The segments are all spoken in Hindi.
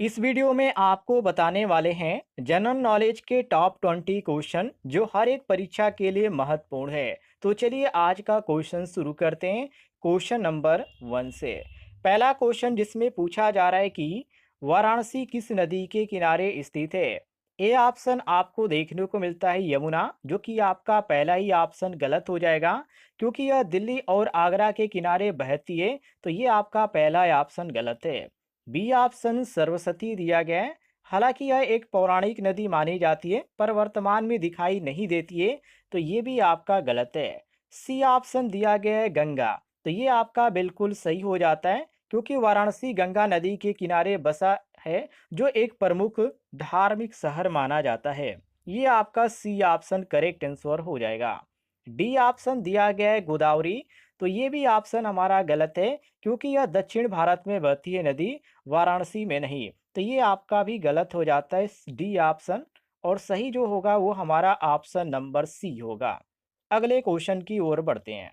इस वीडियो में आपको बताने वाले हैं जनरल नॉलेज के टॉप 20 क्वेश्चन जो हर एक परीक्षा के लिए महत्वपूर्ण है। तो चलिए आज का क्वेश्चन शुरू करते हैं क्वेश्चन नंबर 1 से। पहला क्वेश्चन जिसमें पूछा जा रहा है कि वाराणसी किस नदी के किनारे स्थित है। ए ऑप्शन आपको देखने को मिलता है यमुना, जो कि आपका पहला ही ऑप्शन गलत हो जाएगा क्योंकि यह दिल्ली और आगरा के किनारे बहती है। तो ये आपका पहला ऑप्शन गलत है। बी ऑप्शन सरस्वती दिया गया है। हालांकि यह एक पौराणिक नदी मानी जाती है पर वर्तमान में दिखाई नहीं देती है। तो ये भी आपका गलत है। सी ऑप्शन दिया गया है गंगा। तो ये आपका बिल्कुल सही हो जाता है क्योंकि वाराणसी गंगा नदी के किनारे बसा है, जो एक प्रमुख धार्मिक शहर माना जाता है। ये आपका सी ऑप्शन करेक्ट आंसर हो जाएगा। डी ऑप्शन दिया गया है गोदावरी। तो ये भी ऑप्शन हमारा गलत है क्योंकि यह दक्षिण भारत में बहती है नदी, वाराणसी में नहीं। तो ये आपका भी गलत हो जाता है डी ऑप्शन, और सही जो होगा वो हमारा ऑप्शन नंबर सी होगा। अगले क्वेश्चन की ओर बढ़ते हैं।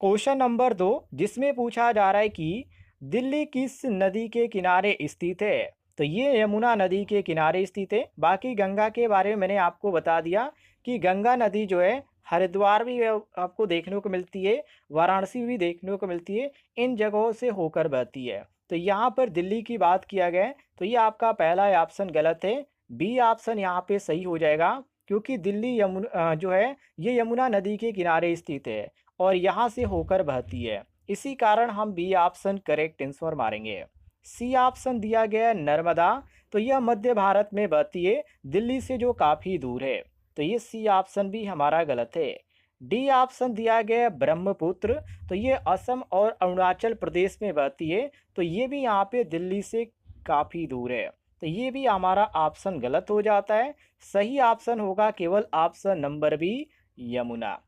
क्वेश्चन नंबर 2 जिसमें पूछा जा रहा है कि दिल्ली किस नदी के किनारे स्थित है। तो ये यमुना नदी के किनारे स्थित है। बाकी गंगा के बारे में मैंने आपको बता दिया कि गंगा नदी जो है हरिद्वार भी आपको देखने को मिलती है, वाराणसी भी देखने को मिलती है, इन जगहों से होकर बहती है। तो यहाँ पर दिल्ली की बात किया गया है, तो ये आपका पहला ऑप्शन गलत है। बी ऑप्शन यहाँ पे सही हो जाएगा क्योंकि दिल्ली यमुना जो है ये यमुना नदी के किनारे स्थित है और यहाँ से होकर बहती है। इसी कारण हम बी ऑप्शन करेक्ट आंसर मारेंगे। सी ऑप्शन दिया गया है नर्मदा। तो यह मध्य भारत में बहती है, दिल्ली से जो काफ़ी दूर है। तो ये सी ऑप्शन भी हमारा गलत है। डी ऑप्शन दिया गया है ब्रह्मपुत्र। तो ये असम और अरुणाचल प्रदेश में बहती है। तो ये भी यहाँ पे दिल्ली से काफ़ी दूर है। तो ये भी हमारा ऑप्शन गलत हो जाता है। सही ऑप्शन होगा केवल ऑप्शन नंबर बी, यमुना।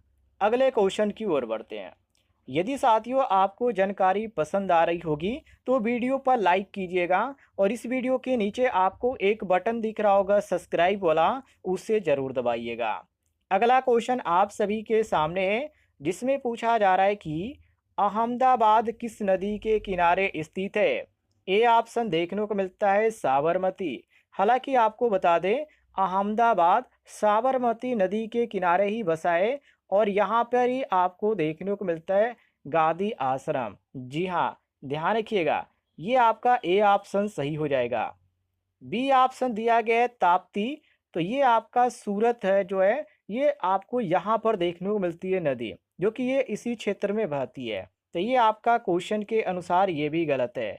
अगले क्वेश्चन की ओर बढ़ते हैं। यदि साथियों आपको जानकारी पसंद आ रही होगी तो वीडियो पर लाइक कीजिएगा और इस वीडियो के नीचे आपको एक बटन दिख रहा होगा सब्सक्राइब वाला, उसे जरूर दबाइएगा। अगला क्वेश्चन आप सभी के सामने है जिसमें पूछा जा रहा है कि अहमदाबाद किस नदी के किनारे स्थित है। ए ऑप्शन देखने को मिलता है साबरमती। हालांकि आपको बता दें अहमदाबाद साबरमती नदी के किनारे ही बसा है और यहाँ पर ही आपको देखने को मिलता है गांधी आश्रम। जी हाँ, ध्यान रखिएगा, ये आपका ए ऑप्शन सही हो जाएगा। बी ऑप्शन दिया गया है ताप्ती। तो ये आपका सूरत है जो है, ये आपको यहाँ पर देखने को मिलती है नदी, जो कि ये इसी क्षेत्र में बहती है। तो ये आपका क्वेश्चन के अनुसार ये भी गलत है।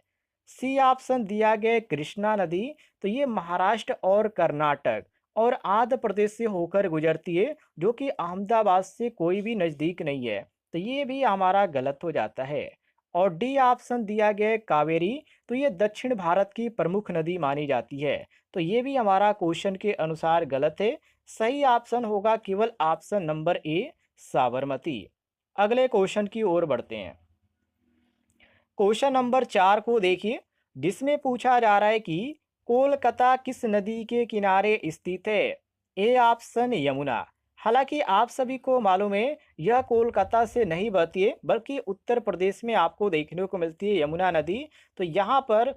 सी ऑप्शन दिया गया है कृष्णा नदी। तो ये महाराष्ट्र और कर्नाटक और आंध्र प्रदेश से होकर गुजरती है, जो कि अहमदाबाद से कोई भी नज़दीक नहीं है। तो ये भी हमारा गलत हो जाता है। और डी ऑप्शन दिया गया है कावेरी। तो ये दक्षिण भारत की प्रमुख नदी मानी जाती है। तो ये भी हमारा क्वेश्चन के अनुसार गलत है। सही ऑप्शन होगा केवल ऑप्शन नंबर ए, साबरमती। अगले क्वेश्चन की ओर बढ़ते हैं। क्वेश्चन नंबर 4 को देखिए जिसमें पूछा जा रहा है कि कोलकाता किस नदी के किनारे स्थित है। A option Yamuna. हालांकि आप सभी को मालूम है यह कोलकाता से नहीं बहती है बल्कि उत्तर प्रदेश में आपको देखने को मिलती है यमुना नदी। तो यहाँ पर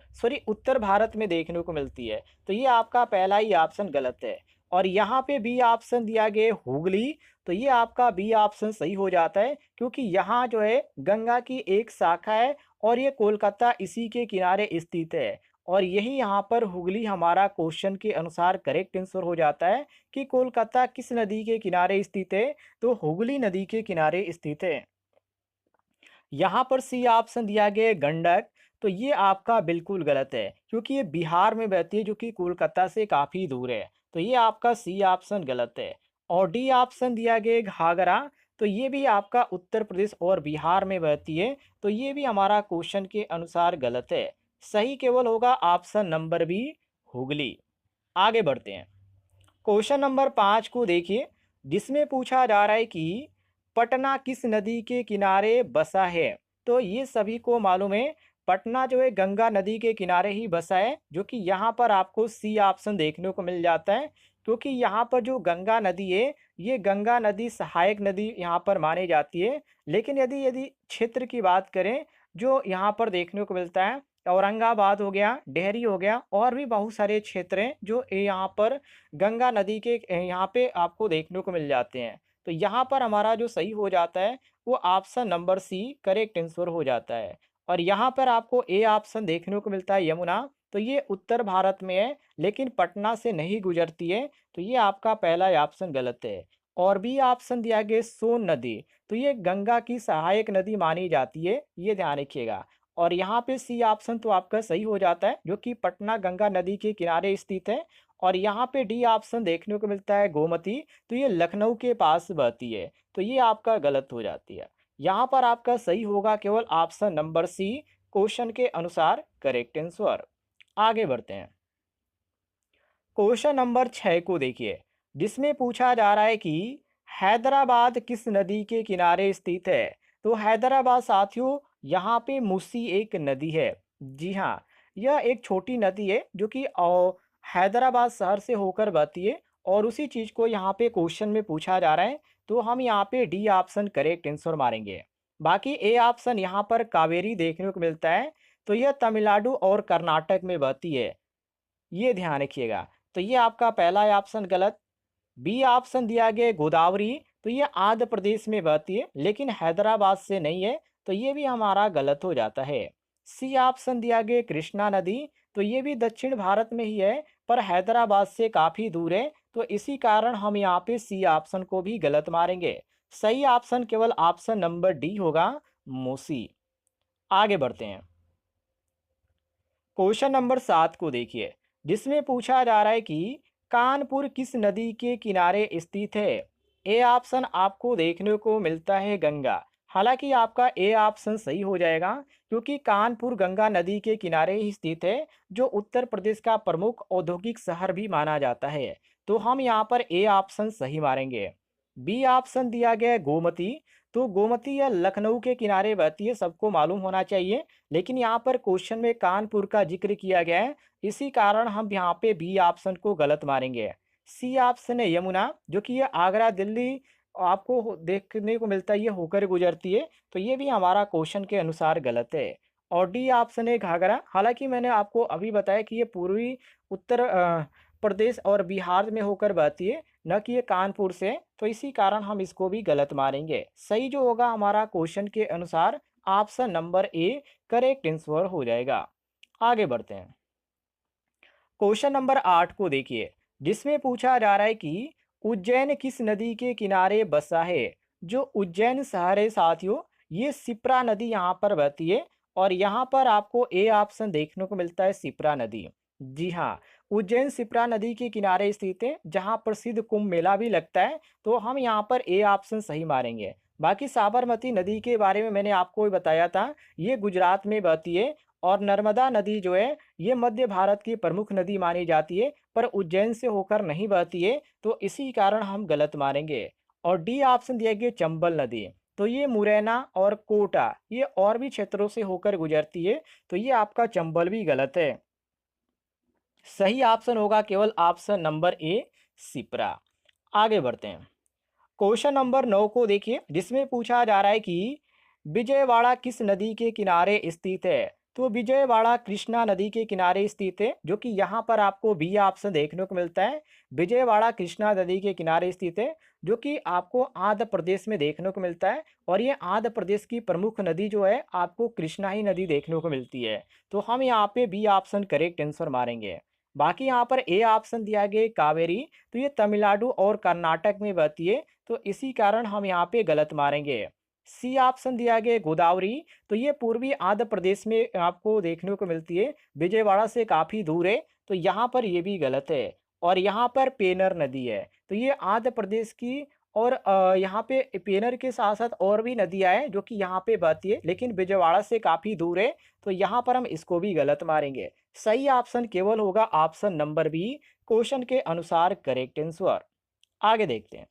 उत्तर भारत में देखने को मिलती है। तो ये आपका पहला ही ऑप्शन गलत है। और यहाँ पे बी ऑप्शन दिया गया है हुगली। तो ये आपका बी ऑप्शन सही हो जाता है क्योंकि यहाँ जो है गंगा की एक शाखा है और ये कोलकाता इसी के किनारे स्थित है। और यही यहाँ पर हुगली हमारा क्वेश्चन के अनुसार करेक्ट आंसर हो जाता है कि कोलकाता किस नदी के किनारे स्थित है। तो हुगली नदी के किनारे स्थित है। यहाँ पर सी ऑप्शन दिया गया है गंडक। तो ये आपका बिल्कुल गलत है क्योंकि ये बिहार में बहती है, जो कि कोलकाता से काफ़ी दूर है। तो ये आपका सी ऑप्शन गलत है। और डी ऑप्शन दिया गया है घाघरा। तो ये भी आपका उत्तर प्रदेश और बिहार में बहती है। तो ये भी हमारा क्वेश्चन के अनुसार गलत है। सही केवल होगा ऑप्शन नंबर बी, हुगली। आगे बढ़ते हैं। क्वेश्चन नंबर 5 को देखिए जिसमें पूछा जा रहा है कि पटना किस नदी के किनारे बसा है। तो ये सभी को मालूम है पटना जो है गंगा नदी के किनारे ही बसा है, जो कि यहाँ पर आपको सी ऑप्शन देखने को मिल जाता है क्योंकि यहाँ पर जो गंगा नदी है ये गंगा नदी सहायक नदी यहाँ पर मानी जाती है। लेकिन यदि यदि क्षेत्र की बात करें जो यहाँ पर देखने को मिलता है औरंगाबाद हो गया, डेहरी हो गया और भी बहुत सारे क्षेत्र हैं जो यहाँ पर गंगा नदी के यहाँ पे आपको देखने को मिल जाते हैं। तो यहाँ पर हमारा जो सही हो जाता है वो option number C correct answer हो जाता है। और यहाँ पर आपको ए ऑप्शन देखने को मिलता है यमुना, तो ये उत्तर भारत में है लेकिन पटना से नहीं गुजरती है, तो ये आपका पहला ऑप्शन गलत है। और बी ऑप्शन दिया गया सोन नदी, तो ये गंगा की सहायक नदी मानी जाती है, ये ध्यान रखिएगा। और यहाँ पे सी ऑप्शन तो आपका सही हो जाता है जो कि पटना गंगा नदी के किनारे स्थित है। और यहाँ पे डी ऑप्शन देखने को मिलता है गोमती, तो ये लखनऊ के पास बहती है, तो ये आपका गलत हो जाती है। यहाँ पर आपका सही होगा केवल ऑप्शन नंबर सी क्वेश्चन के अनुसार करेक्ट आंसर। आगे बढ़ते हैं। क्वेश्चन नंबर 6 को देखिए, जिसमें पूछा जा रहा है कि हैदराबाद किस नदी के किनारे स्थित है। तो हैदराबाद साथियों यहाँ पे मूसी एक नदी है। जी हाँ, यह एक छोटी नदी है जो कि हैदराबाद शहर से होकर बहती है। और उसी चीज़ को यहाँ पे क्वेश्चन में पूछा जा रहा है, तो हम यहाँ पे डी ऑप्शन करेक्ट आंसर मारेंगे। बाकी ए ऑप्शन यहाँ पर कावेरी देखने को मिलता है, तो यह तमिलनाडु और कर्नाटक में बहती है, ये ध्यान रखिएगा। तो ये आपका पहला ऑप्शन गलत। बी ऑप्शन दिया गया गोदावरी, तो ये आंध्र प्रदेश में बहती है लेकिन हैदराबाद से नहीं है, तो ये भी हमारा गलत हो जाता है। सी ऑप्शन दिया गया कृष्णा नदी, तो ये भी दक्षिण भारत में ही है पर हैदराबाद से काफ़ी दूर है, तो इसी कारण हम यहाँ पे सी ऑप्शन को भी गलत मारेंगे। सही ऑप्शन केवल ऑप्शन नंबर डी होगा, मूसी। आगे बढ़ते हैं। क्वेश्चन नंबर 7 को देखिए, जिसमें पूछा जा रहा है कि कानपुर किस नदी के किनारे स्थित है। ए ऑप्शन आपको देखने को मिलता है गंगा। हालांकि आपका ए ऑप्शन सही हो जाएगा क्योंकि कानपुर गंगा नदी के किनारे ही स्थित है, जो उत्तर प्रदेश का प्रमुख औद्योगिक शहर भी माना जाता है, तो हम यहाँ पर ए ऑप्शन सही मारेंगे। बी ऑप्शन दिया गया है गोमती, तो गोमती या लखनऊ के किनारे बहती है, सबको मालूम होना चाहिए, लेकिन यहाँ पर क्वेश्चन में कानपुर का जिक्र किया गया है, इसी कारण हम यहाँ पे बी ऑप्शन को गलत मारेंगे। सी ऑप्शन है यमुना, जो कि ये आगरा दिल्ली आपको देखने को मिलता है, ये होकर गुजरती है, तो ये भी हमारा क्वेश्चन के अनुसार गलत है। और डी ऑप्शन है घाघरा, हालांकि मैंने आपको अभी बताया कि ये पूर्वी उत्तर प्रदेश और बिहार में होकर बहती है, न कि ये कानपुर से, तो इसी कारण हम इसको भी गलत मारेंगे। सही जो होगा हमारा क्वेश्चन के अनुसार option number A correct answer हो जाएगा। आगे बढ़ते हैं। क्वेश्चन नंबर 8 को देखिए, जिसमें पूछा जा रहा है कि उज्जैन किस नदी के किनारे बसा है। जो उज्जैन शहर है साथियों, ये सिप्रा नदी यहाँ पर बहती है, और यहाँ पर आपको ए ऑप्शन देखने को मिलता है सिप्रा नदी। जी हाँ, उज्जैन सिप्रा नदी के किनारे स्थित है जहाँ प्रसिद्ध कुंभ मेला भी लगता है, तो हम यहाँ पर ए ऑप्शन सही मारेंगे। बाकी साबरमती नदी के बारे में मैंने आपको ही बताया था, ये गुजरात में बहती है। और नर्मदा नदी जो है ये मध्य भारत की प्रमुख नदी मानी जाती है, पर उज्जैन से होकर नहीं बहती है, तो इसी कारण हम गलत मारेंगे। और डी ऑप्शन दिया गया चंबल नदी, तो ये मुरैना और कोटा ये और भी क्षेत्रों से होकर गुजरती है, तो ये आपका चंबल भी गलत है। सही ऑप्शन होगा केवल ऑप्शन नंबर ए सिप्रा। आगे बढ़ते हैं। क्वेश्चन नंबर 9 को देखिए, जिसमें पूछा जा रहा है कि विजयवाड़ा किस नदी के किनारे स्थित है। तो विजयवाड़ा कृष्णा नदी के किनारे स्थित है, जो कि यहाँ पर आपको बी ऑप्शन देखने को मिलता है। विजयवाड़ा कृष्णा नदी के किनारे स्थित है, जो कि आपको आंध्र प्रदेश में देखने को मिलता है, और ये आंध्र प्रदेश की प्रमुख नदी जो है आपको कृष्णा ही नदी देखने को मिलती है, तो हम यहाँ पे बी ऑप्शन करेक्ट आंसर मारेंगे। बाकी यहाँ पर ए ऑप्शन दिया गया कावेरी, तो ये तमिलनाडु और कर्नाटक में बहती है, तो इसी कारण हम यहाँ पे गलत मारेंगे। सी ऑप्शन दिया गया गोदावरी, तो ये पूर्वी आंध्र प्रदेश में आपको देखने को मिलती है, विजयवाड़ा से काफ़ी दूर है, तो यहाँ पर ये भी गलत है। और यहाँ पर पेनर नदी है, तो ये आंध्र प्रदेश की, और यहाँ पे पेनर के साथ साथ और भी नदियाँ हैं जो कि यहाँ पे बहती है, लेकिन विजयवाड़ा से काफ़ी दूर है, तो यहाँ पर हम इसको भी गलत मारेंगे। सही ऑप्शन केवल होगा ऑप्शन नंबर बी क्वेश्चन के अनुसार करेक्ट आंसर। आगे देखते हैं।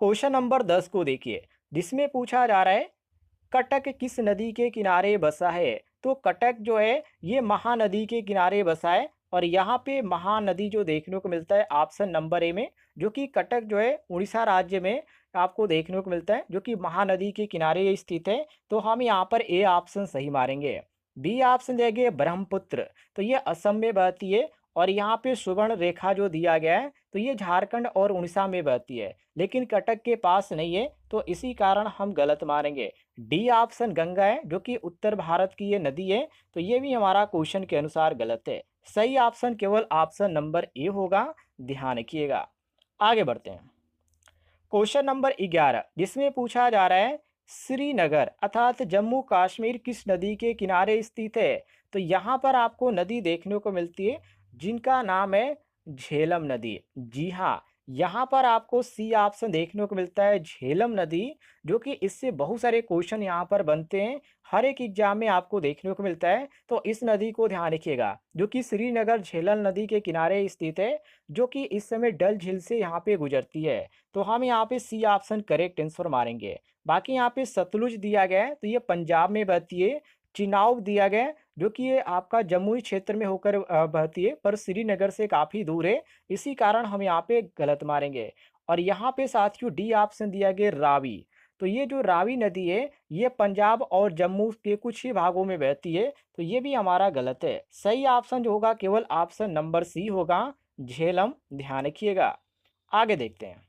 क्वेश्चन नंबर 10 को देखिए, जिसमें पूछा जा रहा है कटक किस नदी के किनारे बसा है। तो कटक जो है ये महानदी के किनारे बसा है, और यहाँ पे महानदी जो देखने को मिलता है ऑप्शन नंबर ए में, जो कि कटक जो है उड़ीसा राज्य में आपको देखने को मिलता है, जो कि महानदी के किनारे स्थित है, तो हम यहाँ पर ए ऑप्शन सही मारेंगे। बी ऑप्शन दिया गया ब्रह्मपुत्र, तो ये असम में बहती है। और यहाँ पे सुवर्ण रेखा जो दिया गया है तो ये झारखंड और उड़ीसा में बहती है, लेकिन कटक के पास नहीं है, तो इसी कारण हम गलत मानेंगे। डी ऑप्शन गंगा है, जो कि उत्तर भारत की ये नदी है, तो ये भी हमारा क्वेश्चन के अनुसार गलत है। सही ऑप्शन केवल ऑप्शन नंबर ए होगा, ध्यान रखिएगा। आगे बढ़ते हैं। क्वेश्चन नंबर 11, जिसमें पूछा जा रहा है श्रीनगर अर्थात जम्मू कश्मीर किस नदी के किनारे स्थित है। तो यहाँ पर आपको नदी देखने को मिलती है जिनका नाम है झेलम नदी। जी हाँ, यहाँ पर आपको सी ऑप्शन देखने को मिलता है, झेलम नदी, जो कि इससे बहुत सारे क्वेश्चन यहाँ पर बनते हैं, हर एक एग्जाम में आपको देखने को मिलता है। तो इस नदी को ध्यान रखिएगा, जो कि श्रीनगर झेलम नदी के किनारे स्थित है, जो कि इस समय डल झील से यहाँ पे गुजरती है। तो हम यहाँ पे सी ऑप्शन करेक्ट आंसर मारेंगे। बाकी यहाँ पे सतलुज दिया गया है, तो ये पंजाब में बहती है। चिनाब दिया गया है, जो कि ये आपका जमुई क्षेत्र में होकर बहती है, पर श्रीनगर से काफ़ी दूर है, इसी कारण हम यहाँ पे गलत मारेंगे। और यहाँ पे साथियों डी ऑप्शन दिया गया रावी, तो ये जो रावी नदी है ये पंजाब और जम्मू के कुछ ही भागों में बहती है, तो ये भी हमारा गलत है। सही ऑप्शन जो होगा केवल ऑप्शन नंबर सी होगा, झेलम, ध्यान रखिएगा। आगे देखते हैं।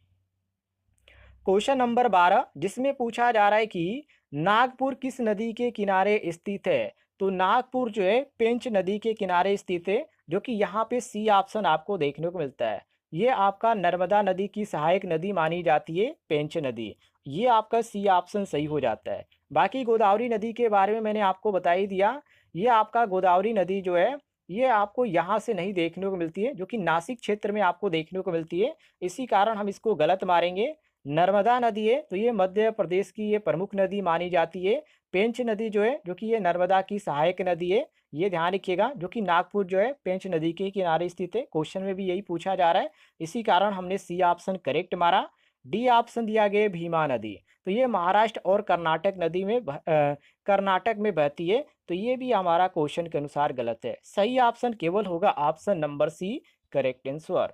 क्वेश्चन नंबर 12, जिसमें पूछा जा रहा है कि नागपुर किस नदी के किनारे स्थित है। तो नागपुर जो है पेंच नदी के किनारे स्थित है, जो कि यहाँ पे सी ऑप्शन आपको देखने को मिलता है। ये आपका नर्मदा नदी की सहायक नदी मानी जाती है, पेंच नदी, ये आपका सी ऑप्शन सही हो जाता है। बाकी गोदावरी नदी के बारे में मैंने आपको बता ही दिया, ये आपका गोदावरी नदी जो है ये आपको यहाँ से नहीं देखने को मिलती है, जो कि नासिक क्षेत्र में आपको देखने को मिलती है, इसी कारण हम इसको गलत मारेंगे। नर्मदा नदी है, तो ये मध्य प्रदेश की ये प्रमुख नदी मानी जाती है। पेंच नदी जो है, जो कि ये नर्मदा की सहायक नदी है, ये ध्यान रखिएगा, जो कि नागपुर जो है पेंच नदी के किनारे स्थित है। क्वेश्चन में भी यही पूछा जा रहा है, इसी कारण हमने सी ऑप्शन करेक्ट मारा। डी ऑप्शन दिया गया भीमा नदी, तो ये महाराष्ट्र और कर्नाटक नदी में कर्नाटक में बहती है, तो ये भी हमारा क्वेश्चन के अनुसार गलत है। सही ऑप्शन केवल होगा option number C, correct answer.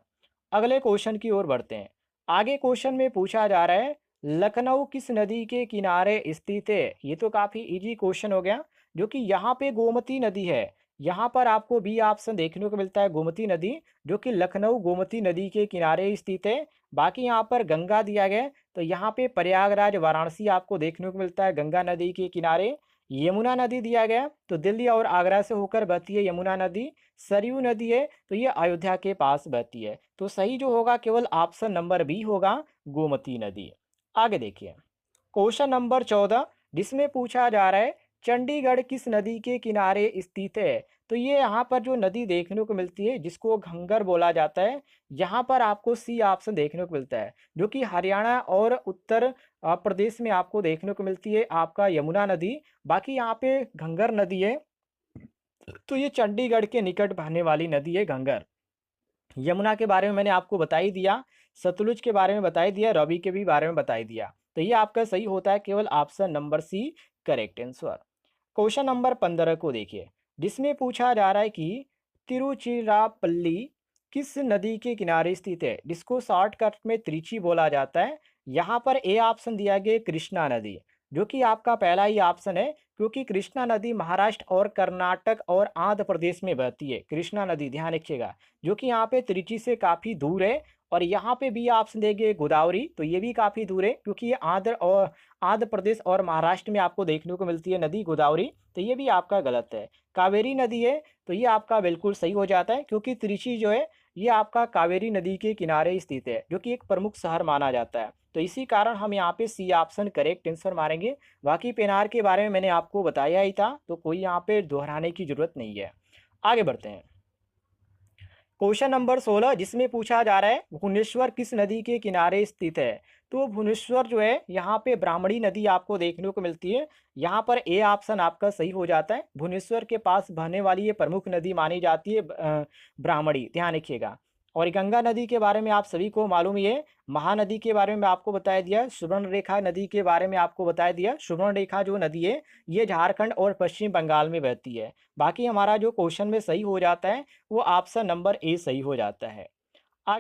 अगले क्वेश्चन की ओर बढ़ते हैं। आगे क्वेश्चन में पूछा जा रहा है लखनऊ किस नदी के किनारे स्थित है। ये तो काफी इजी क्वेश्चन हो गया, जो कि यहाँ पे गोमती नदी है। यहाँ पर आपको बी ऑप्शन देखने को मिलता है, गोमती नदी, जो कि लखनऊ गोमती नदी के किनारे स्थित है। बाकी यहाँ पर गंगा दिया गया है, तो यहाँ पे प्रयागराज वाराणसी आपको देखने को मिलता है गंगा नदी के किनारे। यमुना नदी दिया गया है, तो दिल्ली और आगरा से होकर बहती है यमुना नदी। सरयू नदी है, तो ये अयोध्या के पास बहती है, तो सही जो होगा केवल ऑप्शन नंबर बी होगा, गोमती नदी। आगे देखिए। क्वेश्चन नंबर 14, जिसमें पूछा जा रहा है चंडीगढ़ किस नदी के किनारे स्थित है। तो ये यहाँ पर जो नदी देखने को मिलती है जिसको घंगर बोला जाता है, यहाँ पर आपको सी ऑप्शन देखने को मिलता है, जो कि हरियाणा और उत्तर प्रदेश में आपको देखने को मिलती है आपका यमुना नदी। बाकी यहाँ पे घंगर नदी है, तो ये चंडीगढ़ के निकट बहने वाली नदी है घंगर। यमुना के बारे में मैंने आपको बता ही दिया, सतलुज के बारे में बता ही दिया, रवि के भी बारे में बता ही दिया, तो ये आपका सही होता है केवल option number C, correct answer. Question number 15 को देखिए, जिसमें पूछा जा रहा है कि तिरुचिरापल्ली किस नदी के किनारे स्थित है, जिसको शॉर्टकट में त्रिची बोला जाता है। यहाँ पर ए ऑप्शन दिया गया कृष्णा नदी, जो कि आपका पहला ही ऑप्शन है, क्योंकि कृष्णा नदी महाराष्ट्र और कर्नाटक और आंध्र प्रदेश में बहती है, कृष्णा नदी, ध्यान रखिएगा, जो कि यहाँ पे त्रिची से काफ़ी दूर है। और यहाँ पे भी ऑप्शन देंगे गोदावरी, तो ये भी काफ़ी दूर है, क्योंकि ये आंध्र प्रदेश और महाराष्ट्र में आपको देखने को मिलती है नदी गोदावरी, तो ये भी आपका गलत है। कावेरी नदी है, तो ये आपका बिल्कुल सही हो जाता है, क्योंकि त्रिची जो है ये आपका कावेरी नदी के किनारे स्थित है, जो कि एक प्रमुख शहर माना जाता है, तो इसी कारण हम यहाँ पे सी ऑप्शन करेक्ट आंसर मारेंगे। बाकी पेनार के बारे में मैंने आपको बताया ही था, तो कोई यहाँ पे दोहराने की जरूरत नहीं है। आगे बढ़ते हैं। क्वेश्चन नंबर 16, जिसमें पूछा जा रहा है भुवनेश्वर किस नदी के किनारे स्थित है। तो भुवनेश्वर जो है यहाँ पे ब्राह्मणी नदी आपको देखने को मिलती है, यहाँ पर ए ऑप्शन आपका सही हो जाता है। भुवनेश्वर के पास बहने वाली ये प्रमुख नदी मानी जाती है ब्राह्मणी, ध्यान रखिएगा। और गंगा नदी के बारे में आप सभी को मालूम ही है, महानदी के बारे में आपको बताया दिया, सुवर्ण रेखा नदी के बारे में आपको बताया दिया। सुवर्ण रेखा जो नदी है ये झारखंड और पश्चिम बंगाल में बहती है। बाकी हमारा जो क्वेश्चन में सही हो जाता है वो ऑप्शन नंबर ए सही हो जाता है।